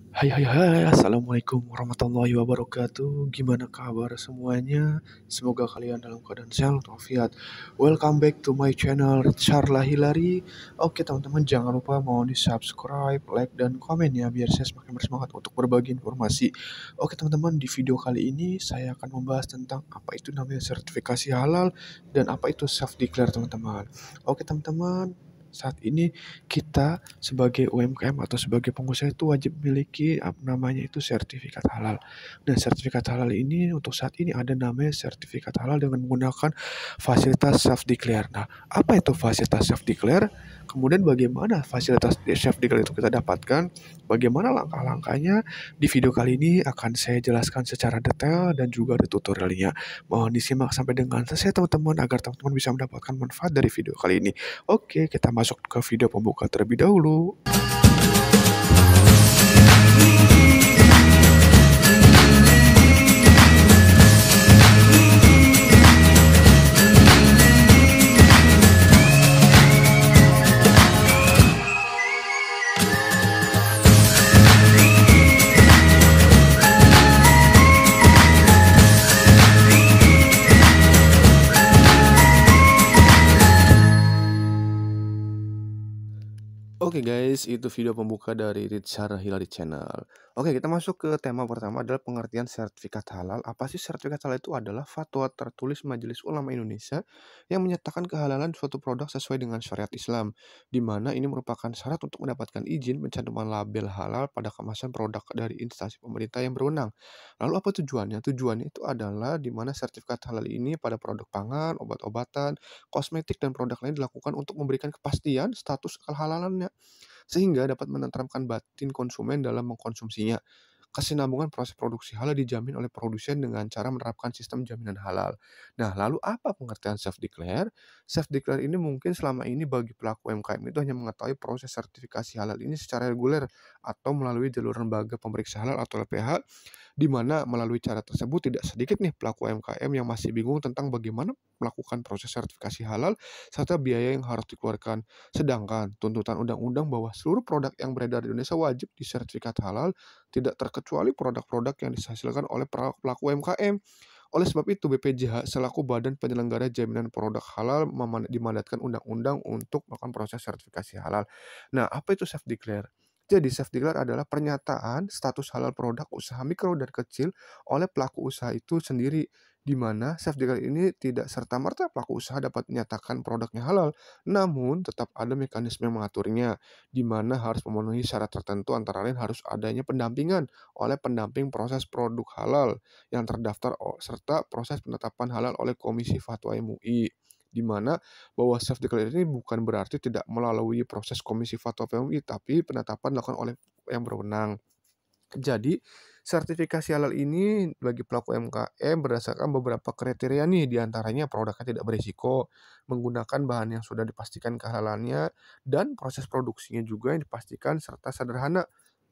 Hai hai hai, Assalamualaikum warahmatullahi wabarakatuh. Gimana kabar semuanya? Semoga kalian dalam keadaan sehat walafiat. Welcome back to my channel Charla Hilary. Oke teman-teman, jangan lupa mau di subscribe, like, dan komen ya, biar saya semakin bersemangat untuk berbagi informasi. Oke teman-teman, di video kali ini saya akan membahas tentang apa itu namanya sertifikasi halal dan apa itu self declare teman-teman. Oke teman-teman, saat ini kita sebagai UMKM atau sebagai pengusaha itu wajib memiliki namanya itu sertifikat halal. Dan sertifikat halal ini untuk saat ini ada namanya sertifikat halal dengan menggunakan fasilitas self declare. Nah, apa itu fasilitas self declare? Kemudian bagaimana fasilitas self declare itu kita dapatkan? Bagaimana langkah-langkahnya? Di video kali ini akan saya jelaskan secara detail dan juga ada tutorialnya. Mohon disimak sampai dengan selesai teman-teman agar teman-teman bisa mendapatkan manfaat dari video kali ini. Oke, kita masuk ke video pembuka terlebih dahulu. Oke guys, itu video pembuka dari Richard Hilary Channel. Oke, kita masuk ke tema pertama adalah pengertian sertifikat halal. Apa sih sertifikat halal itu? Adalah fatwa tertulis Majelis Ulama Indonesia yang menyatakan kehalalan suatu produk sesuai dengan syariat Islam, di mana ini merupakan syarat untuk mendapatkan izin pencantuman label halal pada kemasan produk dari instansi pemerintah yang berwenang. Lalu apa tujuannya? Tujuannya itu adalah di mana sertifikat halal ini pada produk pangan, obat-obatan, kosmetik, dan produk lain dilakukan untuk memberikan kepastian status kehalalannya sehingga dapat menenteramkan batin konsumen dalam mengkonsumsinya. Kesinambungan proses produksi halal dijamin oleh produsen dengan cara menerapkan sistem jaminan halal. Nah, lalu apa pengertian self declare? Self declare ini mungkin selama ini bagi pelaku UMKM itu hanya mengetahui proses sertifikasi halal ini secara reguler atau melalui jalur lembaga pemeriksa halal atau LPH, di mana melalui cara tersebut tidak sedikit nih pelaku UMKM yang masih bingung tentang bagaimana melakukan proses sertifikasi halal serta biaya yang harus dikeluarkan. Sedangkan tuntutan undang-undang bahwa seluruh produk yang beredar di Indonesia wajib disertifikat halal, tidak terkecuali produk-produk yang dihasilkan oleh pelaku UMKM. Oleh sebab itu, BPJH selaku Badan Penyelenggara Jaminan Produk Halal dimandatkan undang-undang untuk melakukan proses sertifikasi halal. Nah, apa itu self declare? Jadi, self declare adalah pernyataan status halal produk usaha mikro dan kecil oleh pelaku usaha itu sendiri, di mana self declare ini tidak serta-merta pelaku usaha dapat menyatakan produknya halal, namun tetap ada mekanisme yang mengaturnya, di mana harus memenuhi syarat tertentu antara lain harus adanya pendampingan oleh pendamping proses produk halal yang terdaftar serta proses penetapan halal oleh Komisi Fatwa MUI, di mana bahwa self declare ini bukan berarti tidak melalui proses Komisi Fatwa MUI, tapi penetapan dilakukan oleh yang berwenang. Jadi, sertifikasi halal ini bagi pelaku UMKM berdasarkan beberapa kriteria nih, diantaranya produknya tidak berisiko, menggunakan bahan yang sudah dipastikan kehalalannya, dan proses produksinya juga yang dipastikan serta sederhana.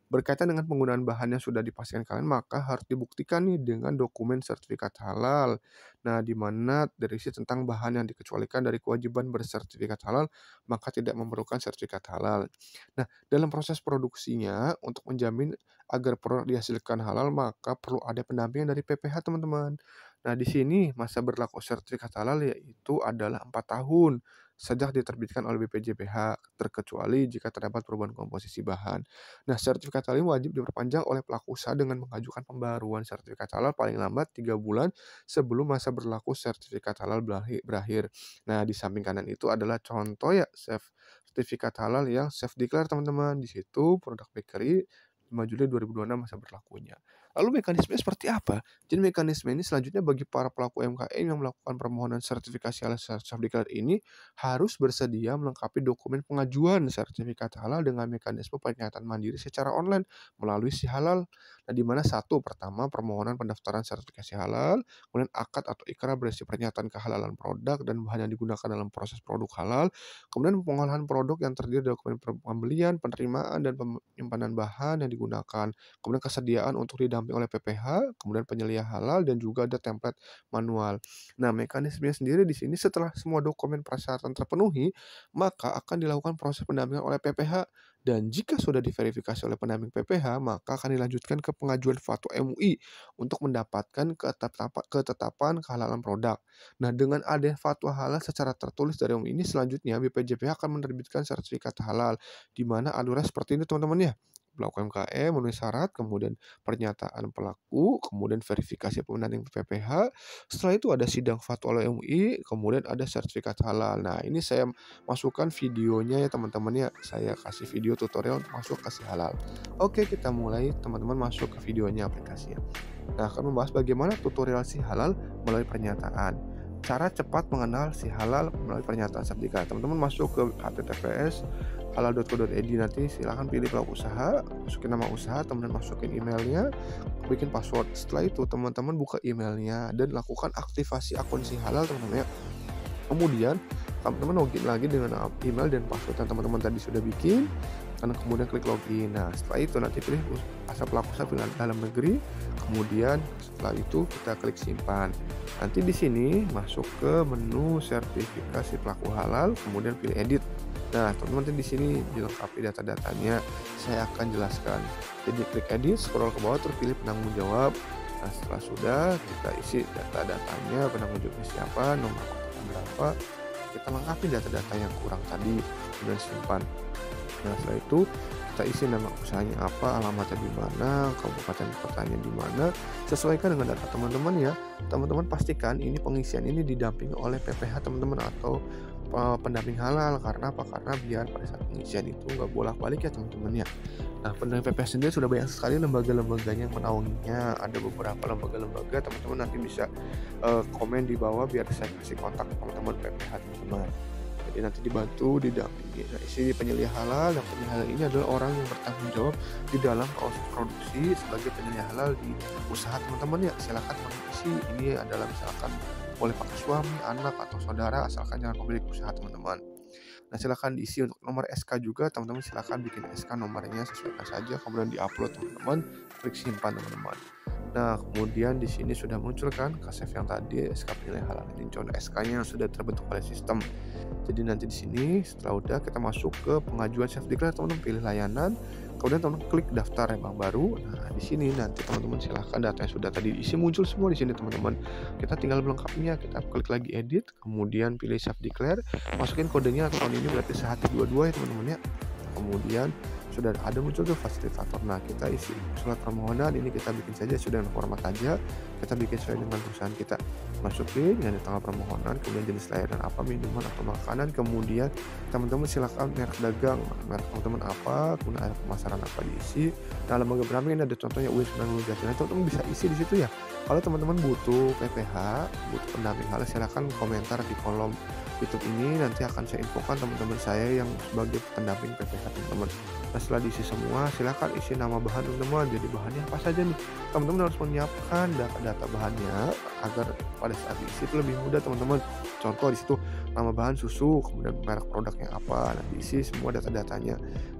Berkaitan dengan penggunaan bahan yang sudah dipastikan kalian, maka harus dibuktikan nih dengan dokumen sertifikat halal. Nah, di mana berisi tentang bahan yang dikecualikan dari kewajiban bersertifikat halal, maka tidak memerlukan sertifikat halal. Nah, dalam proses produksinya, untuk menjamin agar produk dihasilkan halal, maka perlu ada pendampingan dari PPH, teman-teman. Nah, di sini masa berlaku sertifikat halal yaitu adalah 4 tahun sejak diterbitkan oleh BPJPH, terkecuali jika terdapat perubahan komposisi bahan. Nah, sertifikat halal ini wajib diperpanjang oleh pelaku usaha dengan mengajukan pembaruan sertifikat halal paling lambat 3 bulan sebelum masa berlaku sertifikat halal berakhir. Nah, di samping kanan itu adalah contoh ya sertifikat halal yang self declare, teman-teman. Di situ produk bakery 5 Juli 2026 masa berlakunya. Lalu mekanismenya seperti apa? Jadi mekanisme ini selanjutnya bagi para pelaku UMKM yang melakukan permohonan sertifikasi halal self declare ini harus bersedia melengkapi dokumen pengajuan sertifikat halal dengan mekanisme pernyataan mandiri secara online melalui Si Halal. Nah, di mana satu pertama permohonan pendaftaran sertifikasi halal, kemudian akad atau ikrar berisi pernyataan kehalalan produk dan bahan yang digunakan dalam proses produk halal, kemudian pengolahan produk yang terdiri dari dokumen pembelian, penerimaan, dan penyimpanan bahan yang digunakan, kemudian kesediaan untuk didampingi oleh PPH, kemudian penyelia halal, dan juga ada template manual. Nah, mekanismenya sendiri di sini setelah semua dokumen persyaratan terpenuhi, maka akan dilakukan proses pendampingan oleh PPH, Dan jika sudah diverifikasi oleh pendamping PPH, maka akan dilanjutkan ke pengajuan fatwa MUI untuk mendapatkan ketetapan kehalalan produk. Nah, dengan adanya fatwa halal secara tertulis dari MUI ini, selanjutnya BPJPH akan menerbitkan sertifikat halal, di mana alurnya seperti ini teman-teman ya. Pelaku UMKM memenuhi syarat, kemudian pernyataan pelaku, kemudian verifikasi pendamping PPH. Setelah itu ada sidang fatwa oleh MUI, kemudian ada sertifikat halal. Nah, ini saya masukkan videonya ya teman-teman ya. Saya kasih video tutorial untuk masuk ke si halal. Oke, kita mulai teman-teman masuk ke videonya aplikasinya. Nah, akan membahas bagaimana tutorial si halal melalui pernyataan. Cara cepat mengenal si halal melalui pernyataan sertifikat. Teman-teman masuk ke https halal.co.id, nanti silahkan pilih pelaku usaha, masukin nama usaha, teman-teman masukin emailnya, bikin password. Setelah itu teman-teman buka emailnya dan lakukan aktivasi akun si halal teman-teman ya. Kemudian teman-teman login lagi dengan email dan password yang teman-teman tadi sudah bikin, karena kemudian klik login. Nah, setelah itu nanti pilih asal pelaku usaha, pilih dalam negeri, kemudian setelah itu kita klik simpan. Nanti di sini masuk ke menu sertifikasi pelaku halal, kemudian pilih edit. Nah, teman-teman di sini dilengkapi data-datanya. Saya akan jelaskan. Jadi klik edit, scroll ke bawah, terus pilih penanggung jawab. Nah, setelah sudah kita isi data-datanya, penanggung jawabnya siapa, nomor kontak berapa, kita lengkapi data-data yang kurang tadi, kemudian simpan. Nah, setelah itu kita isi nama usahanya apa, alamatnya di mana, kabupaten kotanya di mana, sesuaikan dengan data teman-teman ya. Teman-teman pastikan ini pengisian ini didampingi oleh PPH teman-teman atau pendamping halal. Karena apa? Karena biar pada saat pengisian itu nggak bolak-balik ya teman-teman ya. Nah, pendamping PPH sendiri sudah banyak sekali lembaga-lembaganya yang menaunginya. Ada beberapa lembaga-lembaga, teman-teman nanti bisa komen di bawah biar saya kasih kontak teman-teman PPH teman-teman. Jadi nanti dibantu, didampingi. Nah, isi penyelia halal, yang penyelia halal ini adalah orang yang bertanggung jawab di dalam proses produksi sebagai penyelia halal di usaha teman-teman ya. Silakan mengisi, ini adalah misalkan boleh pakai suami, anak, atau saudara, asalkan jangan pemilik usaha teman-teman. Nah, silakan diisi untuk nomor SK juga, teman-teman silakan bikin SK nomornya, sesuaikan saja, kemudian diupload teman-teman, klik simpan teman-teman. Nah, kemudian di sini sudah muncul kan kasef yang tadi, SK penilaian halal ini contoh SK-nya yang sudah terbentuk oleh sistem. Jadi nanti di sini setelah udah kita masuk ke pengajuan self declare, teman-teman pilih layanan, kemudian teman-teman klik daftar bank baru. Nah, di sini nanti teman-teman silahkan data yang sudah tadi diisi muncul semua di sini teman-teman. Kita tinggal melengkapinya, kita klik lagi edit, kemudian pilih self declare, masukin kodenya atau tahun ini berarti sehati 22 ya teman-teman ya. Kemudian sudah ada muncul tuh fasilitator. Nah, kita isi surat permohonan ini, kita bikin saja sudah dengan format aja, kita bikin sesuai dengan perusahaan kita, masukin yang di tanggal permohonan, kemudian jenis layanan apa, minuman atau makanan, kemudian teman-teman silakan merek dagang, merek teman-teman apa, kemudian pemasaran apa diisi. Nah, lembaga berapa ini ada contohnya UI90 Jatina, teman-teman bisa isi di situ ya. Kalau teman-teman butuh PPH, butuh pendamping halal, silakan komentar di kolom YouTube ini, nanti akan saya infokan teman-teman saya yang sebagai pendamping PPH teman-teman. Nah, setelah diisi semua, silakan isi nama bahan teman-teman. Jadi bahannya apa saja nih? Teman-teman harus menyiapkan data-data bahannya agar pada saat diisi itu lebih mudah teman-teman. Contoh di situ nama bahan susu, kemudian merek produknya apa. Nah, diisi semua data-datanya.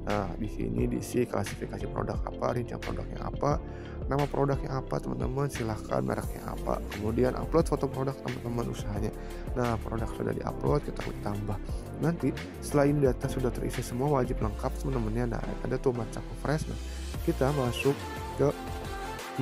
Nah, di sini diisi klasifikasi produk apa, rincian produknya apa, nama produknya apa teman-teman, silahkan mereknya apa, kemudian upload foto produk teman-teman usahanya. Nah, produk sudah diupload, kita klik tambah. Nanti setelah ini data sudah terisi semua, wajib lengkap teman-temannya. Nah, ada tuh macam fresh. Nah, kita masuk ke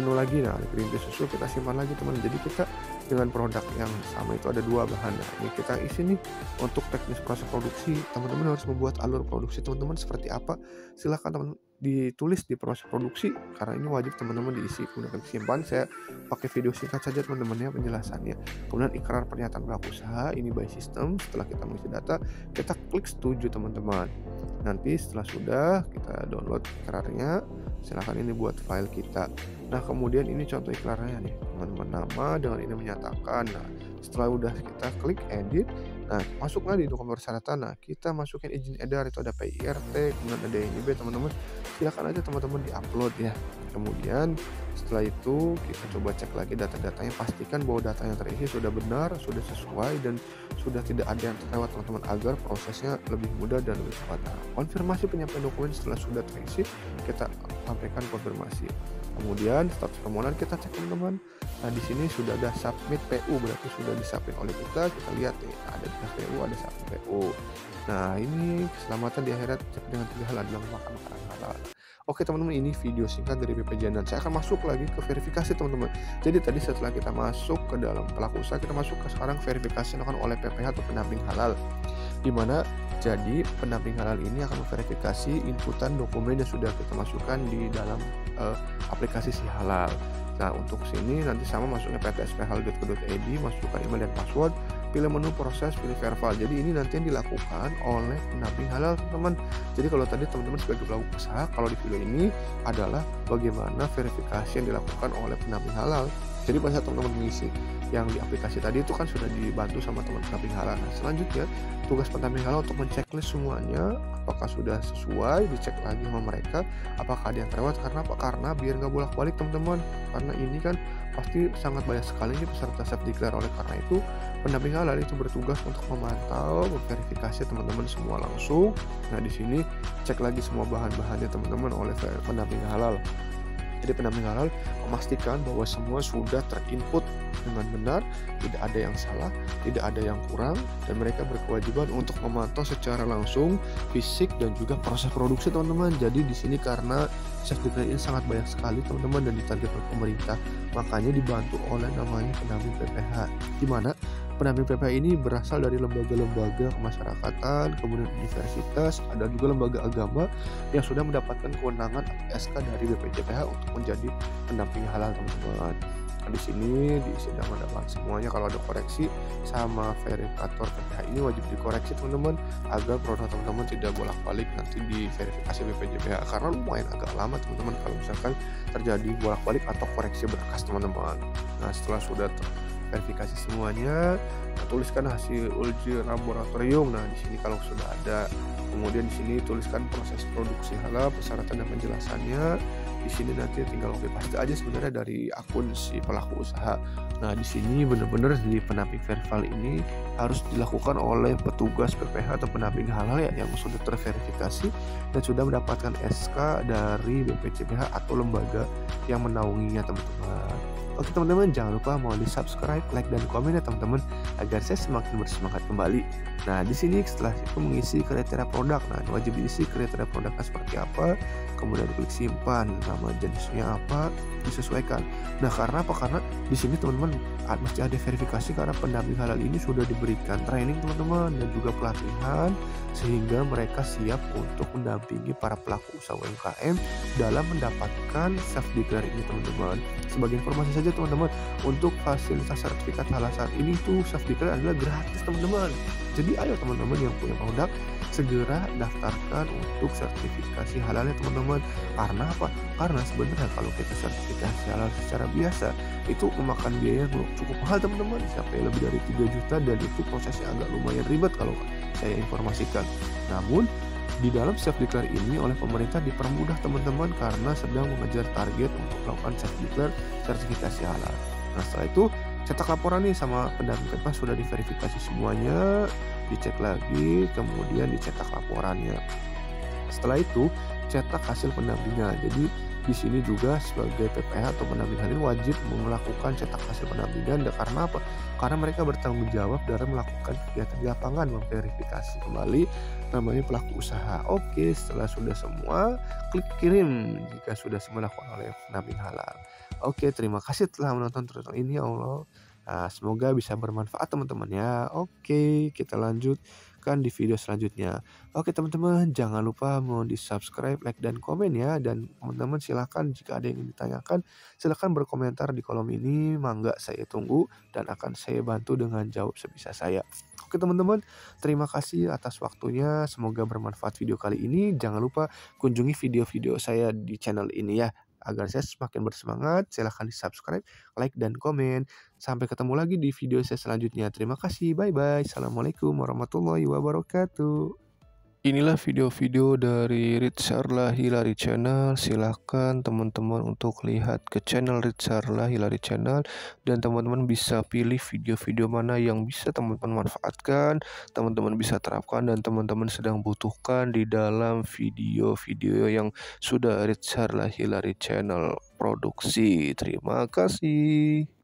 menu lagi. Nah, green tea susu kita simpan lagi teman. Jadi kita dengan produk yang sama itu ada dua bahan. Nah, ini kita isi nih untuk teknis proses produksi. Teman-teman harus membuat alur produksi teman-teman seperti apa, silahkan teman-teman ditulis di proses produksi, karena ini wajib teman-teman diisi. Kemudian simpan, saya pakai video singkat saja teman-teman ya penjelasannya. Kemudian ikrar pernyataan pelaku usaha ini by system. Setelah kita mengisi data, kita klik setuju teman-teman. Nanti setelah sudah kita download ikrarnya, silahkan ini buat file kita. Nah, kemudian ini contoh iklarnya nih teman-teman, nama dengan ini menyatakan. Nah, setelah udah kita klik edit, nah masuklah di dokumen persyaratan. Nah, kita masukin izin edar, itu ada PIRT, kemudian ada INIB teman-teman, silakan aja teman-teman diupload ya. Kemudian setelah itu kita coba cek lagi data-datanya, pastikan bahwa data yang terisi sudah benar, sudah sesuai, dan sudah tidak ada yang terlewat teman-teman, agar prosesnya lebih mudah dan lebih cepat. Nah, konfirmasi penyampaian dokumen setelah sudah terisi, kita sampaikan konfirmasi. Kemudian status permohonan kita cek teman-teman. Nah di sini sudah ada submit PU, berarti sudah disubmit oleh kita. Kita lihat nih ada di PU, ada submit PU. Nah ini keselamatan di akhirat dengan 3 hal adalah makan makanan halal. Oke teman-teman, ini video singkat dari BPJS dan saya akan masuk lagi ke verifikasi teman-teman. Jadi tadi setelah kita masuk ke dalam pelaku usaha, kita masuk ke sekarang verifikasi dilakukan oleh PPH atau pendamping halal. Di mana jadi pendamping halal ini akan memverifikasi inputan dokumen yang sudah kita masukkan di dalam aplikasi si halal. Nah untuk sini nanti sama masuknya ptsphalal.co.id, masukkan email dan password, pilih menu proses, pilih verbal. Jadi ini nanti yang dilakukan oleh pendamping halal teman-teman. Jadi kalau tadi teman-teman sebagai pelaku usaha, kalau di video ini adalah bagaimana verifikasi yang dilakukan oleh pendamping halal. Jadi pada saat teman-teman mengisi yang di aplikasi tadi itu kan sudah dibantu sama teman pendamping halal. Nah selanjutnya tugas pendamping halal untuk menceklis semuanya apakah sudah sesuai, dicek lagi sama mereka apakah ada yang terlewat. Karena apa? Karena biar nggak bolak-balik teman-teman, karena ini kan pasti sangat banyak sekali nih peserta self declare. Oleh karena itu pendamping halal itu bertugas untuk memantau, memverifikasi teman-teman semua langsung. Nah di sini cek lagi semua bahan-bahannya teman-teman oleh pendamping halal. Jadi pendamping halal memastikan bahwa semua sudah terinput dengan benar, tidak ada yang salah, tidak ada yang kurang, dan mereka berkewajiban untuk memantau secara langsung fisik dan juga proses produksi teman-teman. Jadi di sini karena self declare ini sangat banyak sekali teman-teman dan ditargetkan pemerintah, makanya dibantu oleh namanya pendamping PPH, di mana pendamping PPH ini berasal dari lembaga-lembaga kemasyarakatan, kemudian universitas, dan juga lembaga agama yang sudah mendapatkan kewenangan atau SK dari BPJPH untuk menjadi pendamping halal teman-teman. Nah, di sini sedang mendapat semuanya. Kalau ada koreksi sama verifikator PPH ini wajib dikoreksi teman-teman agar produk teman-teman tidak bolak-balik nanti di verifikasi BPJPH, karena lumayan agak lama teman-teman kalau misalkan terjadi bolak-balik atau koreksi berkas teman-teman. Nah setelah sudah verifikasi semuanya, tuliskan hasil uji laboratorium. Nah di sini kalau sudah ada, kemudian di sini tuliskan proses produksi halal, persyaratan dan penjelasannya. Di sini nanti tinggal copy paste aja sebenarnya dari akun si pelaku usaha. Nah di sini benar-benar di pendamping verifikasi ini harus dilakukan oleh petugas PPH atau pendamping halal ya yang sudah terverifikasi dan sudah mendapatkan SK dari BPJPH atau lembaga yang menaunginya teman-teman. Oke teman-teman, jangan lupa mau di subscribe, like, dan komen ya teman-teman agar saya semakin bersemangat kembali. Nah di sini setelah itu mengisi kriteria produk. Nah wajib diisi kriteria produknya seperti apa, kemudian klik simpan, nama jenisnya apa, disesuaikan. Nah karena apa? Karena di sini teman-teman mesti ada verifikasi karena pendamping halal ini sudah diberikan training teman-teman dan juga pelatihan sehingga mereka siap untuk mendampingi para pelaku usaha UMKM dalam mendapatkan self declare ini teman-teman. Sebagai informasi saja teman-teman, untuk fasilitas sertifikat halal saat ini tuh self declare adalah gratis teman-teman. Jadi ayo teman-teman yang punya produk segera daftarkan untuk sertifikasi halalnya teman-teman. Karena apa? Karena sebenarnya kalau kita sertifikasi halal secara biasa itu memakan biaya yang cukup mahal teman-teman, sampai lebih dari 3 juta, dan itu prosesnya agak lumayan ribet kalau saya informasikan. Namun di dalam self declare ini oleh pemerintah dipermudah teman-teman karena sedang mengejar target untuk melakukan self declare sertifikasi halal. Nah setelah itu cetak laporan nih sama pendamping PPH sudah diverifikasi semuanya, dicek lagi, kemudian dicetak laporannya. Setelah itu cetak hasil pendampingan. Jadi di sini juga sebagai PPH atau pendamping halal wajib melakukan cetak hasil pendampingan. Karena apa? Karena mereka bertanggung jawab dalam melakukan kegiatan di lapangan, memverifikasi kembali namanya pelaku usaha. Oke, setelah sudah semua, klik kirim jika sudah semua dilakukan oleh pendamping halal. Oke, terima kasih telah menonton tutorial ini ya Allah. Nah, semoga bisa bermanfaat teman-teman ya. Oke, kita lanjutkan di video selanjutnya. Oke teman-teman, jangan lupa mau di subscribe, like, dan komen ya. Dan teman-teman silahkan jika ada yang ingin ditanyakan, silahkan berkomentar di kolom ini. Mangga saya tunggu dan akan saya bantu dengan jawab sebisa saya. Oke teman-teman, terima kasih atas waktunya. Semoga bermanfaat video kali ini. Jangan lupa kunjungi video-video saya di channel ini ya, agar saya semakin bersemangat. Silahkan di subscribe, like, dan komen. Sampai ketemu lagi di video saya selanjutnya. Terima kasih, bye-bye. Assalamualaikum warahmatullahi wabarakatuh. Inilah video-video dari Ritzarla Hilary Channel. Silahkan teman-teman untuk lihat ke channel Ritzarla Hilary Channel, dan teman-teman bisa pilih video-video mana yang bisa teman-teman manfaatkan, teman-teman bisa terapkan, dan teman-teman sedang butuhkan di dalam video-video yang sudah Ritzarla Hilary Channel produksi. Terima kasih.